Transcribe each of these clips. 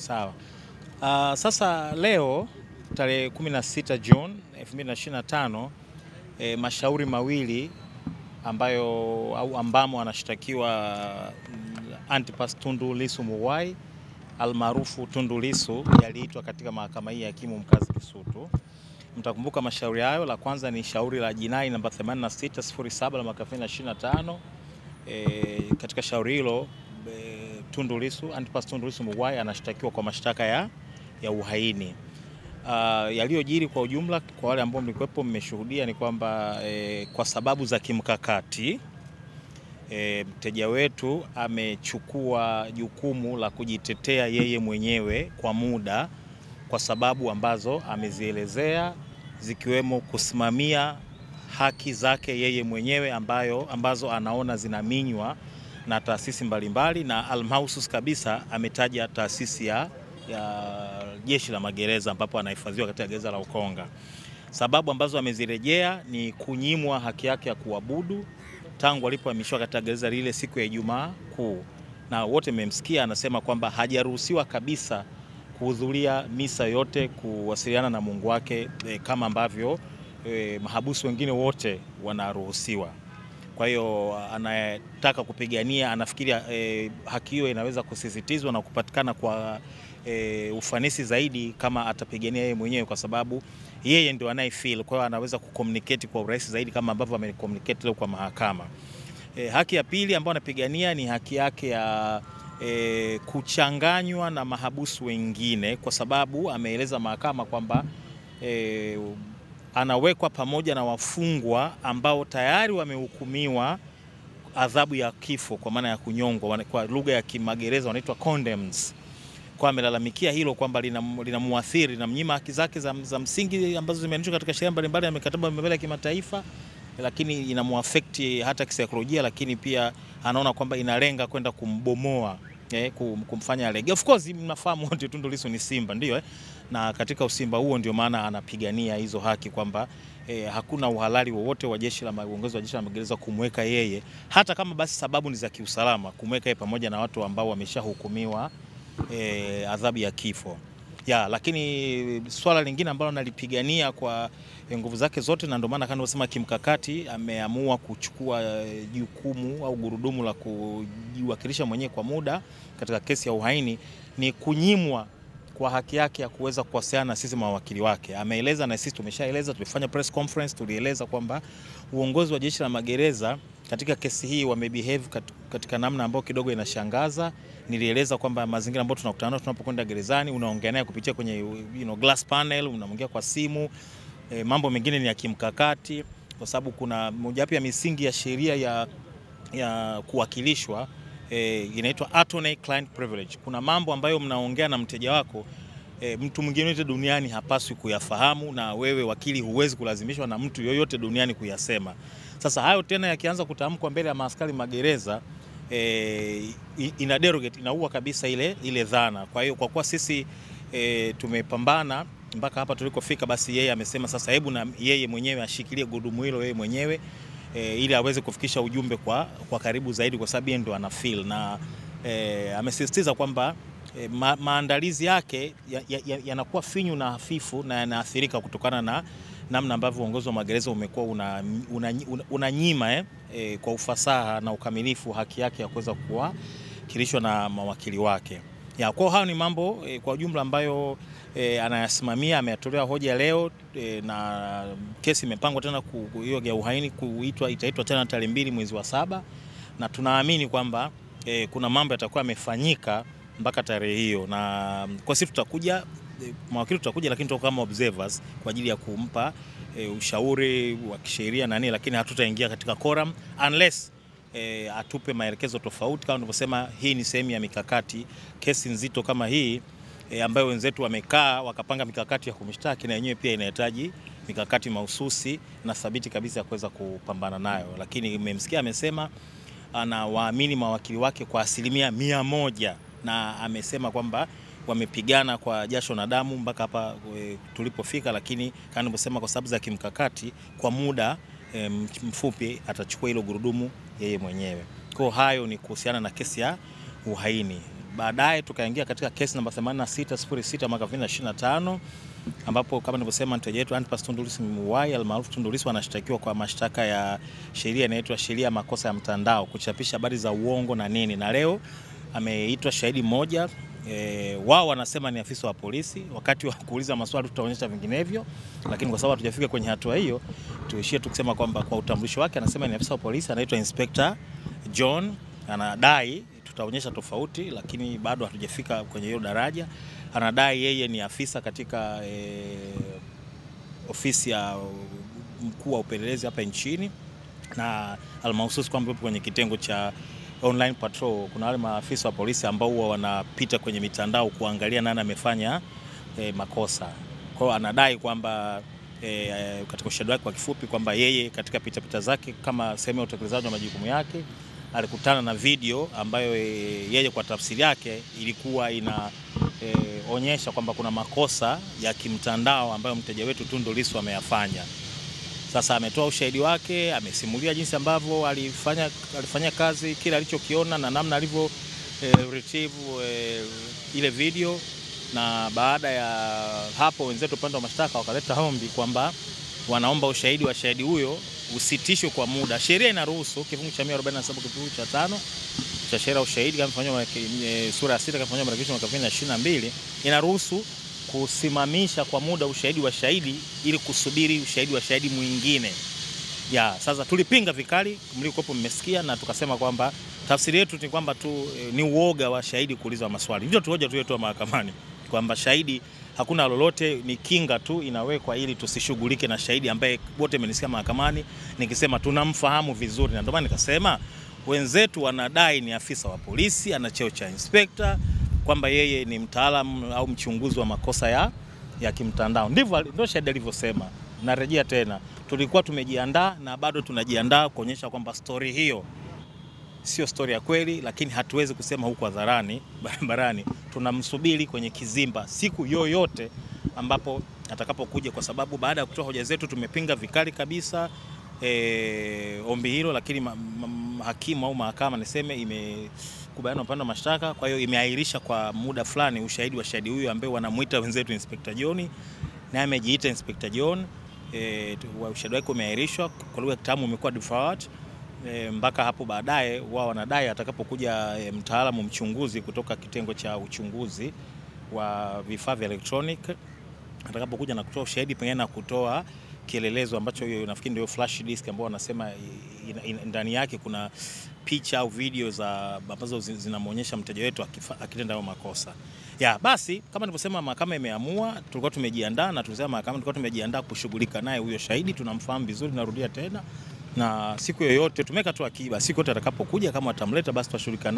Sawa. Sasa leo tarehe 16 June 2025 mashauri mawili ambamo anashtakiwa Antipas Tundu Lissu Mughwai almaarufu Tundu Lissu yaliitwa katika mahakama hii ya hakimu mkazi Kisutu. Mtakumbuka mashauri hayo, la kwanza ni shauri la jinai namba 8607 la mwaka 2025. Katika shauri hilo Antipas Tundu Lissu Mughwai anashtakiwa kwa mashtaka ya uhaini. Yaliyojiri kwa ujumla, kwa wale ambao mlikuwepo mmeshuhudia, ni kwamba kwa sababu za kimkakati mteja wetu amechukua jukumu la kujitetea yeye mwenyewe kwa muda, kwa sababu ambazo amezielezea, zikiwemo kusimamia haki zake yeye mwenyewe ambazo anaona zinaminywa na taasisi mbalimbali, na almahusus kabisa ametaja taasisi ya Jeshi la Magereza ambapo anahifadhiwa katika gereza la Ukonga. Sababu ambazo amezirejea ni kunyimwa haki yake ya kuabudu tangu alipohamishwa katika gereza lile siku ya Ijumaa Kuu, na wote mmemsikia anasema kwamba hajaruhusiwa kabisa kuhudhuria misa yote, kuwasiliana na Mungu wake kama ambavyo mahabusu wengine wote wanaruhusiwa. Kwa hiyo anayetaka kupigania anafikiria haki hiyo inaweza kusisitizwa na kupatikana kwa ufanisi zaidi kama atapigania yeye mwenyewe, kwa sababu yeye ndio anayefeel. Kwa hiyo anaweza kucommunicate kwa urahisi zaidi kama ambavyo amecommunicate leo kwa mahakama. Haki ya pili ambayo anapigania ni haki yake ya kuchanganywa na mahabusu wengine, kwa sababu ameeleza mahakama kwamba anawekwa pamoja na wafungwa ambao tayari wamehukumiwa adhabu ya kifo kwa maana ya kunyongwa, kwa lugha ya kimagereza wanaitwa condemns. Kwa amelalamikia hilo kwamba linamuathiri, linamnyima haki zake za msingi ambazo zimeandikwa katika sheria mbalimbali na mikataba mbalimbali ya kimataifa, lakini inamuaffect hata kisaikolojia, lakini pia anaona kwamba inalenga kwenda kumbomoa, kumfanya alege. Of course mnafahamu wote Tundu Lissu ni simba, ndio na katika usimba huo ndio maana anapigania hizo haki, kwamba hakuna uhalali wowote wa uongozi wa Jeshi la Magereza kumweka yeye, hata kama basi sababu ni za kiusalama, kumweka yeye pamoja na watu ambao wameshahukumiwa adhabu ya kifo. Lakini swala lingine ambalo nalipigania kwa nguvu zake zote, na ndio maana kama nasema kimkakati ameamua kuchukua jukumu au gurudumu la kujiwakilisha mwenyewe kwa muda katika kesi ya uhaini, ni kunyimwa kwa haki yake ya kuweza kuwasiliana na sisi mawakili wake. Ameeleza na sisi tumeshaeleza, tulifanya press conference, tulieleza kwamba uongozi wa Jeshi la Magereza katika kesi hii wamebehave katika namna ambayo kidogo inashangaza. Nilieleza kwamba mazingira ambayo tunakutana nayo tunapokwenda gerezani, unaongea naye kupitia kwenye glass panel, unaongea kwa simu. Mambo mengine ni ya kimkakati, kwa sababu kuna mojawapo ya misingi ya sheria ya kuwakilishwa inaitwa attorney client privilege. Kuna mambo ambayo mnaongea na mteja wako, mtu mwingine yote duniani hapaswi kuyafahamu, na wewe wakili huwezi kulazimishwa na mtu yoyote duniani kuyasema. Sasa hayo tena yakianza kutamkwa mbele ya maaskari magereza, ina derogate, inaua kabisa ile dhana. Kwa hiyo kwa kuwa sisi tumepambana mpaka hapa tulikofika, basi yeye amesema sasa hebu na yeye mwenyewe ashikilie gurudumu hilo yeye mwenyewe, ili aweze kufikisha ujumbe kwa karibu zaidi, kwa sababu yeye ndo ana feel, na amesisitiza kwamba maandalizi yake yanakuwa finyu na hafifu na yanaathirika kutokana na namna ambavyo uongozi wa magereza umekuwa unanyima kwa ufasaha na ukamilifu haki yake ya kuweza kuwakilishwa na mawakili wake. Kwa hayo ni mambo kwa ujumla ambayo anayasimamia. Ameyatolea hoja leo, na kesi imepangwa tena hiyo ya uhaini itaitwa tena tarehe 2 mwezi wa 7, na tunaamini kwamba kuna mambo yatakuwa yamefanyika mpaka tarehe hiyo, na kwa sisi tutakuja, mawakili tutakuja, lakini tutakuwa kama observers kwa ajili ya kumpa ushauri wa kisheria na nini, lakini hatutaingia katika quorum unless atupe maelekezo tofauti. Kama nilivyosema, hii ni sehemu ya mikakati. Kesi nzito kama hii ambayo wenzetu wamekaa wakapanga mikakati ya kumshtaki, na yenyewe pia inahitaji mikakati mahususi na thabiti kabisa ya kuweza kupambana nayo. Lakini mmemsikia amesema anawaamini mawakili wake kwa 100%, na amesema kwamba wamepigana kwa jasho na damu mpaka hapa tulipofika, lakini kama nilivyosema, kwa sababu za kimkakati kwa muda mfupi atachukua hilo gurudumu yeye mwenyewe. Kwa hayo ni kuhusiana na kesi ya uhaini. baadaye tukaingia katika kesi namba 8606 mwaka 2025 ambapo kama nilivyosema mteja wetu Antipas Tundu Lissu Mughwai almaarufu Tundu Lissu anashtakiwa kwa mashtaka ya sheria inaitwa sheria ya makosa ya mtandao, kuchapisha habari za uongo na nini, na leo ameitwa shahidi mmoja. Wao wanasema ni afisa wa polisi. Wakati wa kuuliza maswali tutaonyesha vinginevyo, lakini kwa sababu hatujafika kwenye hatua hiyo, tuishie tukisema kwamba kwa utambulisho wake anasema ni afisa wa polisi, anaitwa Inspector John. Anadai, tutaonyesha tofauti, lakini bado hatujafika kwenye hiyo daraja. Anadai yeye ni afisa katika ofisi ya mkuu wa upelelezi hapa nchini, na almahususi kwamba kwenye kitengo cha online patrol. Kuna wale maafisa wa polisi ambao huwa wanapita kwenye mitandao kuangalia nani amefanya makosa. Kwa hiyo anadai kwamba katika ushahidi wake kwa kifupi kwamba yeye katika pitapita zake kama sehemu ya utekelezaji wa majukumu yake alikutana na video ambayo yeye kwa tafsiri yake ilikuwa inaonyesha kwamba kuna makosa ya kimtandao ambayo mteja wetu Tundu Lissu ameyafanya. Sasa ametoa ushahidi wake, amesimulia jinsi ambavyo alifanya kazi, kile alichokiona na namna alivyo retrieve ile video. Na baada ya hapo wenzetu upande wa mashtaka wakaleta ombi kwamba wanaomba ushahidi wa shahidi huyo usitishwe kwa muda. Sheria inaruhusu kifungu cha 147 kifungu cha 5 cha sheria ya ushahidi kama fanywa sura ya 6 kama fanywa marekebisho mwaka 2022 inaruhusu kusimamisha kwa muda ushahidi wa shahidi ili kusubiri ushahidi wa shahidi mwingine. Sasa tulipinga vikali, mlikopo mmesikia, na tukasema kwamba tafsiri yetu ni kwamba ni uoga wa shahidi kuulizwa maswali. Ndio tuhoja tuliotoa mahakamani kwamba shahidi hakuna lolote, ni kinga tu inawekwa ili tusishughulike na shahidi ambaye wote mmenisikia mahakamani nikisema tunamfahamu vizuri. Na ndio maana nikasema wenzetu wanadai ni afisa wa polisi, ana cheo cha inspector, kwamba yeye ni mtaalamu au mchunguzi wa makosa ya kimtandao. Ndio shahidi alivyosema. Narejea tena, tulikuwa tumejiandaa na bado tunajiandaa kuonyesha kwamba story hiyo sio story ya kweli, lakini hatuwezi kusema huko hadharani barabarani. Tunamsubiri kwenye kizimba siku yoyote ambapo atakapokuja, kwa sababu baada ya kutoa hoja zetu tumepinga vikali kabisa ombi hilo, lakini hakimu au mahakama niseme imekubaliana upande wa mashtaka. Kwa hiyo imeahirisha kwa muda fulani ushahidi wa shahidi huyo ambaye wanamuita wenzetu Inspector John, na amejiita Inspector John. Ushahidi wake umeahirishwa, kwa lugha kitamu umekuwa deferred mpaka hapo baadaye. Wao wanadai atakapokuja mtaalamu mchunguzi kutoka kitengo cha uchunguzi wa vifaa vya electronic, atakapokuja na kutoa ushahidi pengine na kutoa kielelezo ambacho hiyo nafikiri ndio flash disk ambao wanasema ndani yake kuna picha au video ambazo zinamuonyesha mteja wetu akitenda hayo makosa. Basi kama nilivyosema, mahakama imeamua, tulikuwa tumejiandaa, na tulisema mahakama tulikuwa tumejiandaa kushughulika naye huyo shahidi, tunamfahamu vizuri, narudia tena. Na siku yoyote tumeka tu akiba, siku yote atakapokuja kama atamleta basi tutashughulika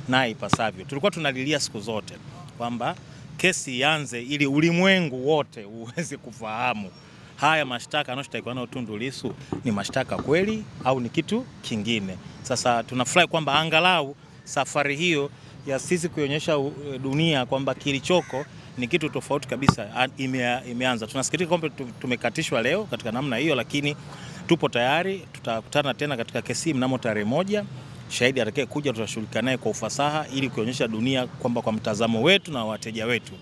naye ipasavyo. Tulikuwa tunalilia siku zote kwamba kesi ianze ili ulimwengu wote uweze kufahamu haya mashtaka anayoshtakiwa nayo Tundu Lissu ni mashtaka kweli au ni kitu kingine. Sasa tunafurahi kwamba angalau safari hiyo ya sisi kuonyesha dunia kwamba kilichoko ni kitu tofauti kabisa imeanza. Tunasikitika kwamba tumekatishwa leo katika namna hiyo, lakini tupo tayari. Tutakutana tena katika kesi mnamo tarehe 1. Shahidi atakaye kuja tutashughulika naye kwa ufasaha ili kuonyesha dunia kwamba kwa mtazamo wetu na wateja wetu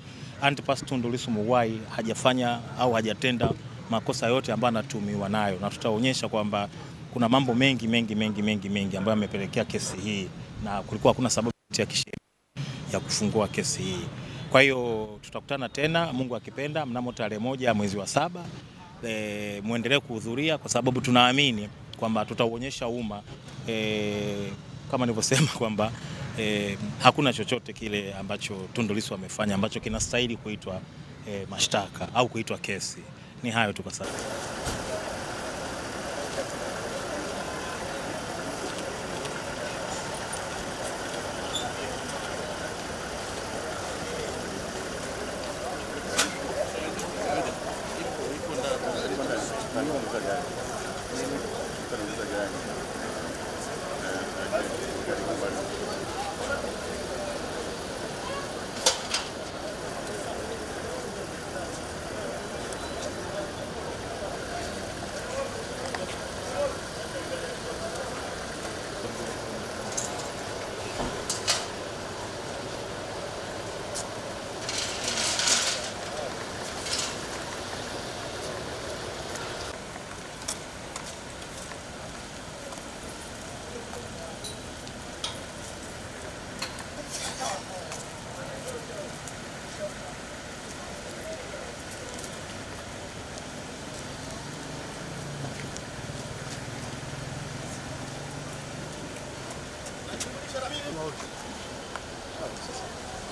Antipas Tundu Lissu Mughwai hajafanya au hajatenda makosa yote ambayo anatumiwa nayo, na tutaonyesha kwamba kuna mambo mengi ambayo yamepelekea kesi hii na kulikuwa hakuna sababu ya kisheria ya kufungua kesi hii. Kwa hiyo tutakutana tena Mungu akipenda mnamo tarehe 1 mwezi wa 7. Muendelee kuhudhuria kwa sababu tunaamini kwamba tutauonyesha umma kama nilivyosema kwamba hakuna chochote kile ambacho Tundu Lissu amefanya ambacho kinastahili kuitwa mashtaka au kuitwa kesi. Ni hayo tu kwa sasa.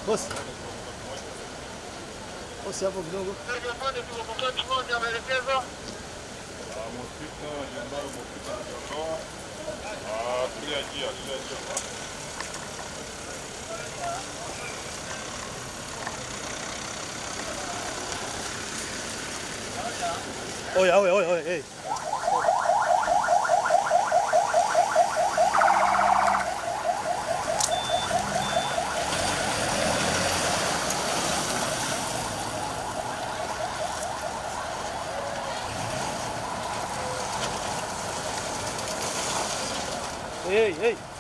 Bosi. Bosi hapo kidogo. Oi, hey. Hey.